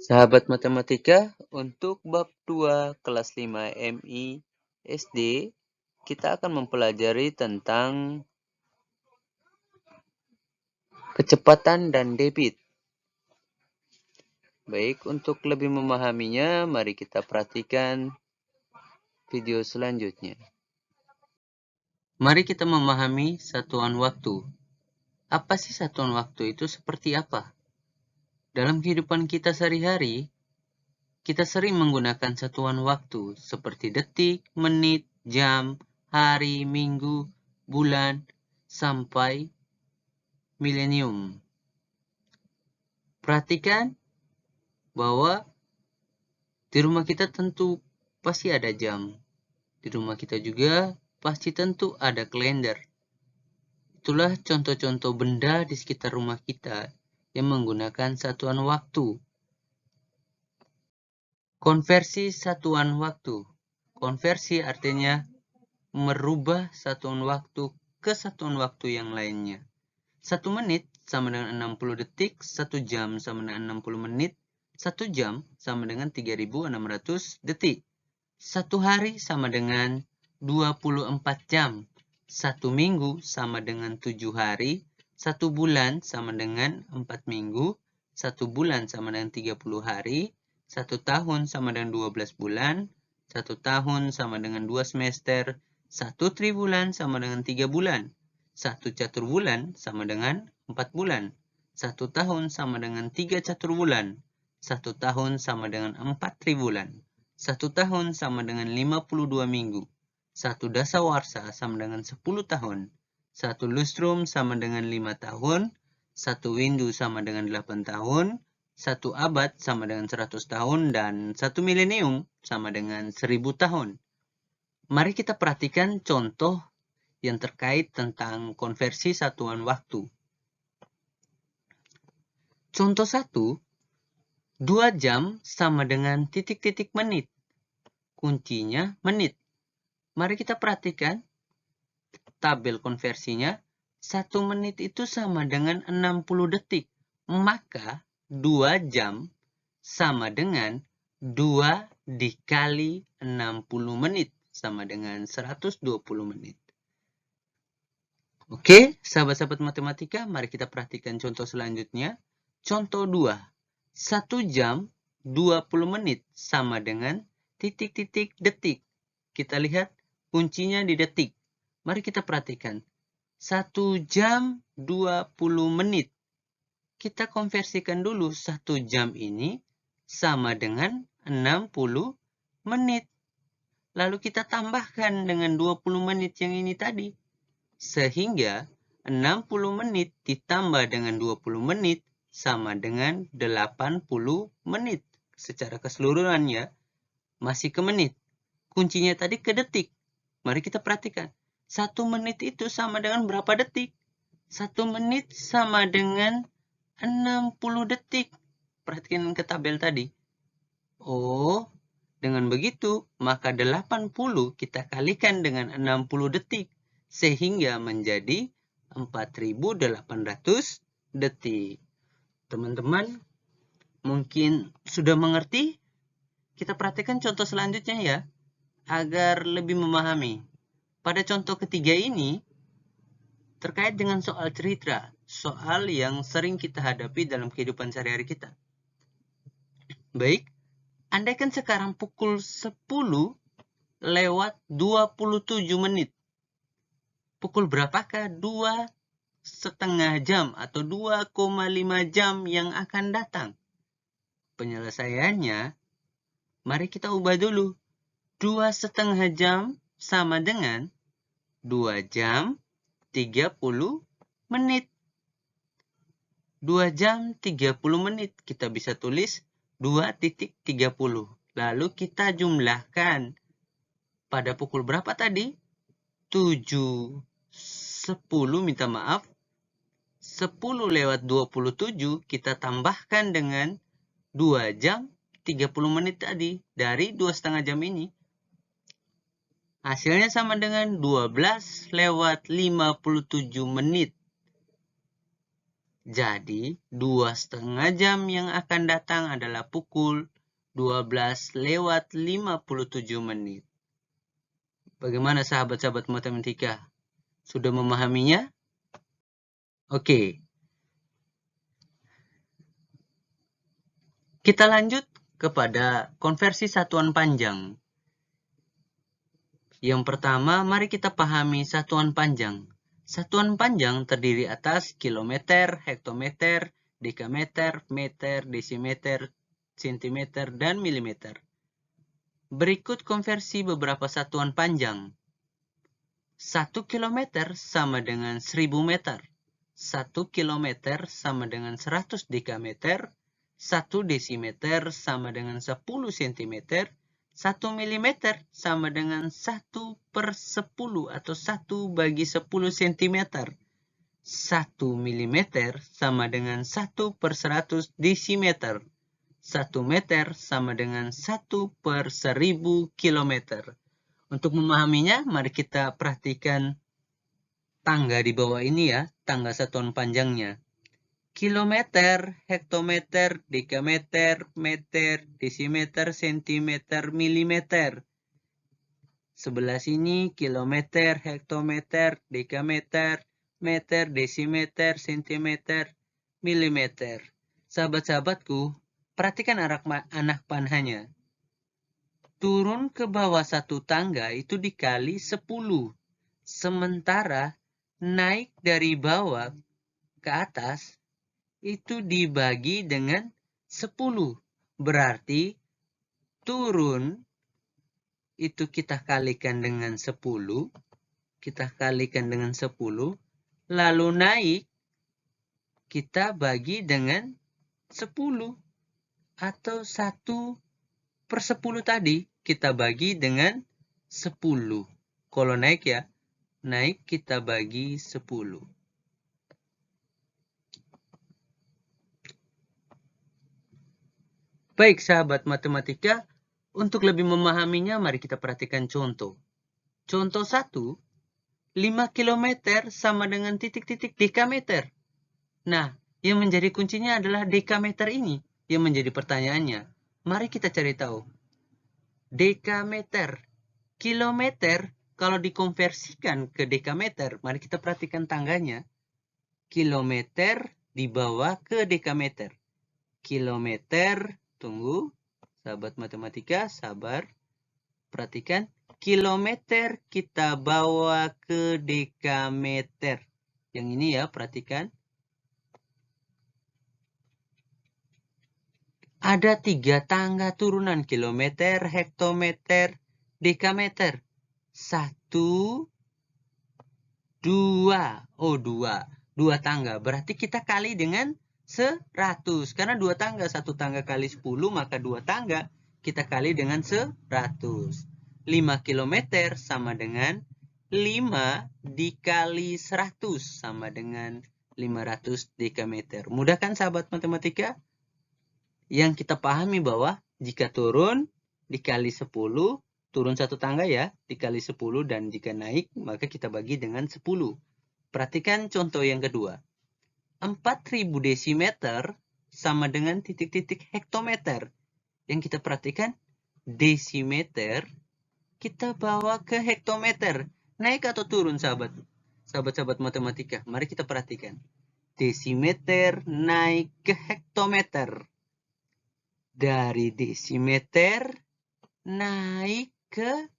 Sahabat matematika, untuk bab 2 kelas 5 MI SD, kita akan mempelajari tentang kecepatan dan debit. Baik, untuk lebih memahaminya, mari kita perhatikan video selanjutnya. Mari kita memahami satuan waktu. Apa sih satuan waktu itu seperti apa? Dalam kehidupan kita sehari-hari, kita sering menggunakan satuan waktu seperti detik, menit, jam, hari, minggu, bulan, sampai milenium. Perhatikan bahwa di rumah kita tentu pasti ada jam. Di rumah kita juga pasti tentu ada kalender. Itulah contoh-contoh benda di sekitar rumah kita yang menggunakan satuan waktu. Konversi satuan waktu. Konversi artinya merubah satuan waktu ke satuan waktu yang lainnya. 1 menit sama dengan 60 detik, 1 jam sama dengan 60 menit, 1 jam sama dengan 3.600 detik. 1 hari sama dengan 24 jam. 1 minggu sama dengan 7 hari, 1 bulan sama dengan 4 minggu, 1 bulan sama dengan 30 hari, 1 tahun sama dengan 12 bulan, 1 tahun sama dengan 2 semester, 1 triwulan sama dengan 3 bulan, 1 catur bulan sama dengan 4 bulan, 1 tahun sama dengan 3 catur bulan, 1 tahun sama dengan 4 triwulan, 1 tahun sama dengan 52 minggu, 1 dasawarsa sama dengan 10 tahun, 1 lustrum sama dengan 5 tahun, 1 windu sama dengan 8 tahun, 1 abad sama dengan 100 tahun, dan 1 milenium sama dengan 1000 tahun. Mari kita perhatikan contoh yang terkait tentang konversi satuan waktu. Contoh 1, 2 jam sama dengan titik-titik menit. Kuncinya menit. Mari kita perhatikan tabel konversinya. 1 menit itu sama dengan 60 detik. Maka 2 jam sama dengan 2 dikali 60 menit. Sama dengan 120 menit. Oke, sahabat-sahabat matematika, mari kita perhatikan contoh selanjutnya. Contoh 2. 1 jam 20 menit sama dengan titik-titik detik. Kita lihat kuncinya di detik. Mari kita perhatikan. 1 jam 20 menit. Kita konversikan dulu 1 jam ini sama dengan 60 menit. Lalu kita tambahkan dengan 20 menit yang ini tadi. Sehingga 60 menit ditambah dengan 20 menit sama dengan 80 menit. Secara keseluruhan ya, masih ke menit. Kuncinya tadi ke detik. Mari kita perhatikan. 1 menit itu sama dengan berapa detik? 1 menit sama dengan 60 detik. Perhatikan ke tabel tadi. Oh, dengan begitu, maka 80 kita kalikan dengan 60 detik. Sehingga menjadi 4.800 detik. Teman-teman, mungkin sudah mengerti? Kita perhatikan contoh selanjutnya ya, agar lebih memahami. Pada contoh ketiga ini, terkait dengan soal cerita, soal yang sering kita hadapi dalam kehidupan sehari-hari kita. Baik, andaikan sekarang pukul 10 lewat 27 menit. Pukul berapakah 2,5 jam atau 2,5 jam yang akan datang? Penyelesaiannya, mari kita ubah dulu. 2,5 jam sama dengan 2 jam 30 menit. 2 jam 30 menit. Kita bisa tulis 2.30. Lalu kita jumlahkan. Pada pukul berapa tadi? 7.10, minta maaf. 10 lewat 27 kita tambahkan dengan 2 jam 30 menit tadi. Dari 2,5 jam ini. Hasilnya sama dengan 12 lewat 57 menit. Jadi, 2,5 jam yang akan datang adalah pukul 12:57 menit. Bagaimana sahabat-sahabat matematika? Sudah memahaminya? Oke. Kita lanjut kepada konversi satuan panjang. Yang pertama, mari kita pahami satuan panjang. Satuan panjang terdiri atas kilometer, hektometer, dekameter, meter, desimeter, sentimeter, dan milimeter. Berikut konversi beberapa satuan panjang. 1 kilometer sama dengan 1000 meter. 1 kilometer sama dengan 100 dekameter. 1 desimeter sama dengan 10 cm. 1 milimeter sama dengan 1/10 atau 1/10 cm. 1 milimeter sama dengan 1/100 desimeter. 1 meter sama dengan 1/1000 kilometer. Untuk memahaminya, mari kita perhatikan tangga di bawah ini ya, tangga satuan panjangnya. Kilometer, hektometer, dekameter, meter, desimeter, sentimeter, milimeter. Sebelah sini kilometer, hektometer, dekameter, meter, desimeter, sentimeter, milimeter. Sahabat-sahabatku, perhatikan anak panahnya. Turun ke bawah satu tangga itu dikali 10. Sementara naik dari bawah ke atas itu dibagi dengan 10. Berarti turun itu kita kalikan dengan 10. Kita kalikan dengan 10. Lalu naik kita bagi dengan 10. Atau 1/10 tadi kita bagi dengan 10. Kalau naik ya, naik kita bagi 10. Baik sahabat matematika, untuk lebih memahaminya mari kita perhatikan contoh. Contoh 1, 5 km sama dengan titik-titik dekameter. Nah, yang menjadi kuncinya adalah dekameter ini yang menjadi pertanyaannya. Mari kita cari tahu. Dekameter, kilometer, kalau dikonversikan ke dekameter, mari kita perhatikan tangganya. Kilometer dibawa ke dekameter. Kilometer, tunggu, sahabat matematika, sabar. Perhatikan, kilometer kita bawa ke dekameter. Yang ini ya, perhatikan. Ada 3 tangga turunan, kilometer, hektometer, dekameter. 1, 2. Oh, 2. 2 tangga. Berarti kita kali dengan 100. Karena 2 tangga. 1 tangga kali 10, maka 2 tangga kita kali dengan 100. 5 kilometer sama dengan 5 dikali 100 sama dengan 500 dekameter. Mudah kan sahabat matematika? Yang kita pahami bahwa jika turun dikali 10, turun 1 tangga ya, dikali 10, dan jika naik maka kita bagi dengan 10. Perhatikan contoh yang kedua. 4000 desimeter sama dengan titik-titik hektometer. Yang kita perhatikan, desimeter kita bawa ke hektometer. Naik atau turun sahabat-sahabat matematika? Mari kita perhatikan. Desimeter naik ke hektometer. Dari desimeter naik ke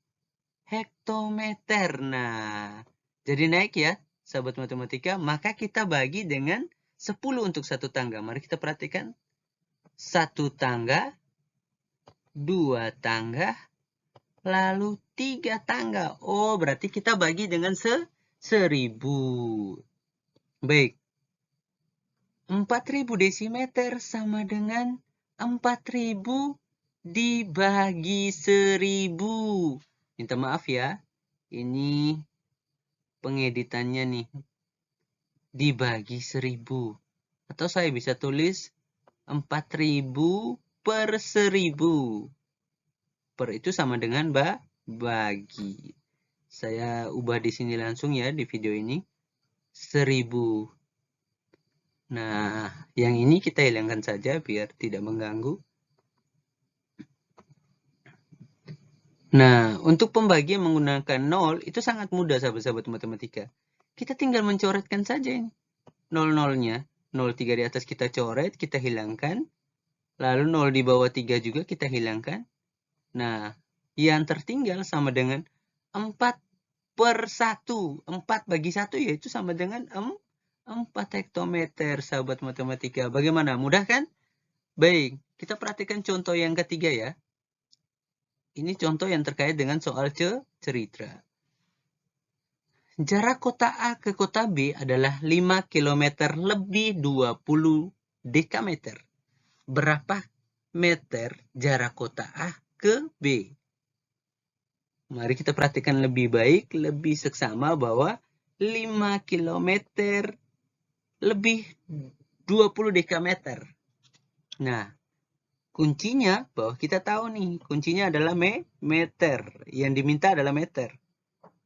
hektometer. Nah, jadi naik ya, sahabat matematika. Maka kita bagi dengan 10 untuk 1 tangga. Mari kita perhatikan. 1 tangga, 2 tangga, lalu 3 tangga. Oh, berarti kita bagi dengan 1000. Baik. 4000 desimeter sama dengan 4000 dibagi 1000. Minta maaf ya. Ini pengeditannya nih. Dibagi 1000. Atau saya bisa tulis 4000 per 1000. Per itu sama dengan bagi. Saya ubah di sini langsung ya di video ini. 1000 Nah, yang ini kita hilangkan saja biar tidak mengganggu. Nah, untuk pembagian menggunakan 0 itu sangat mudah sahabat-sahabat matematika. Kita tinggal mencoretkan saja ini. 0-0-nya. 0,3 di atas kita coret, kita hilangkan. Lalu 0 di bawah 3 juga kita hilangkan. Nah, yang tertinggal sama dengan 4/1. 4 bagi 1 yaitu sama dengan 4 hektometer, sahabat matematika. Bagaimana? Mudah kan? Baik, kita perhatikan contoh yang ketiga ya. Ini contoh yang terkait dengan soal cerita. Jarak kota A ke kota B adalah 5 km lebih 20 dekameter. Berapa meter jarak kota A ke B? Mari kita perhatikan lebih baik, lebih seksama bahwa 5 km lebih 20 dekameter. Nah, kuncinya bahwa kita tahu nih, kuncinya adalah meter. Yang diminta adalah meter.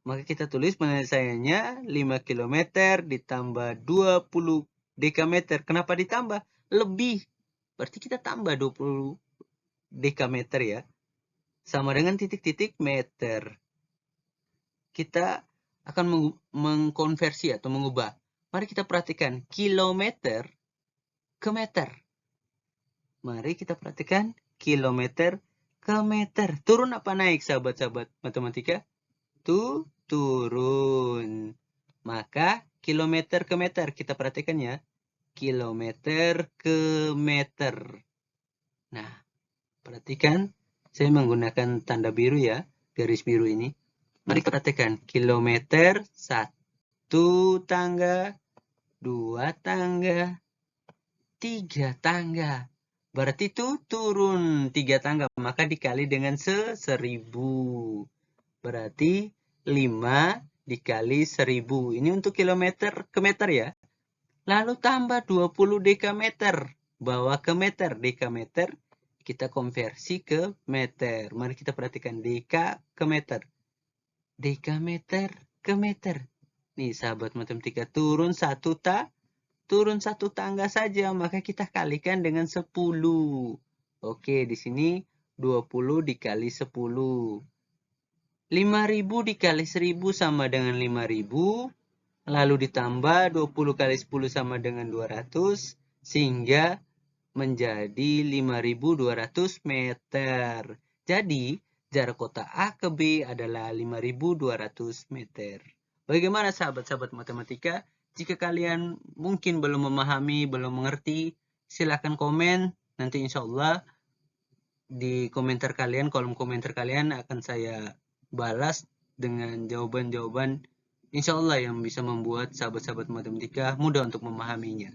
Maka kita tulis penyelesaiannya 5 km ditambah 20 dekameter. Kenapa ditambah? Lebih. Berarti kita tambah 20 dekameter ya. Sama dengan titik-titik meter. Kita akan mengkonversi atau mengubah. Mari kita perhatikan kilometer ke meter. Mari kita perhatikan kilometer ke meter. Turun apa naik sahabat-sahabat matematika? Turun. Maka kilometer ke meter. Kita perhatikan ya. Kilometer ke meter. Nah, perhatikan. Saya menggunakan tanda biru ya. Garis biru ini. Mari perhatikan. Kilometer 1 tangga. 2 tangga. 3 tangga. Berarti itu turun 3 tangga. Maka dikali dengan 1000. Berarti 5 dikali 1000. Ini untuk kilometer ke meter ya. Lalu tambah 20 dekameter. Bawa ke meter. Dekameter kita konversi ke meter. Mari kita perhatikan deka ke meter. Dekameter ke meter. Nih sahabat matematika, turun satu tangga saja. Maka kita kalikan dengan 10. Oke, di sini 20 dikali 10. 5000 dikali 1000 sama dengan 5000. Lalu ditambah 20 kali 10 sama dengan 200. Sehingga menjadi 5200 meter. Jadi, jarak kota A ke B adalah 5200 meter. Bagaimana sahabat-sahabat matematika? Jika kalian mungkin belum memahami, belum mengerti, silakan komen. Nanti insya Allah di komentar kalian, kolom komentar kalian akan saya balas dengan jawaban-jawaban insya Allah yang bisa membuat sahabat-sahabat matematika mudah untuk memahaminya.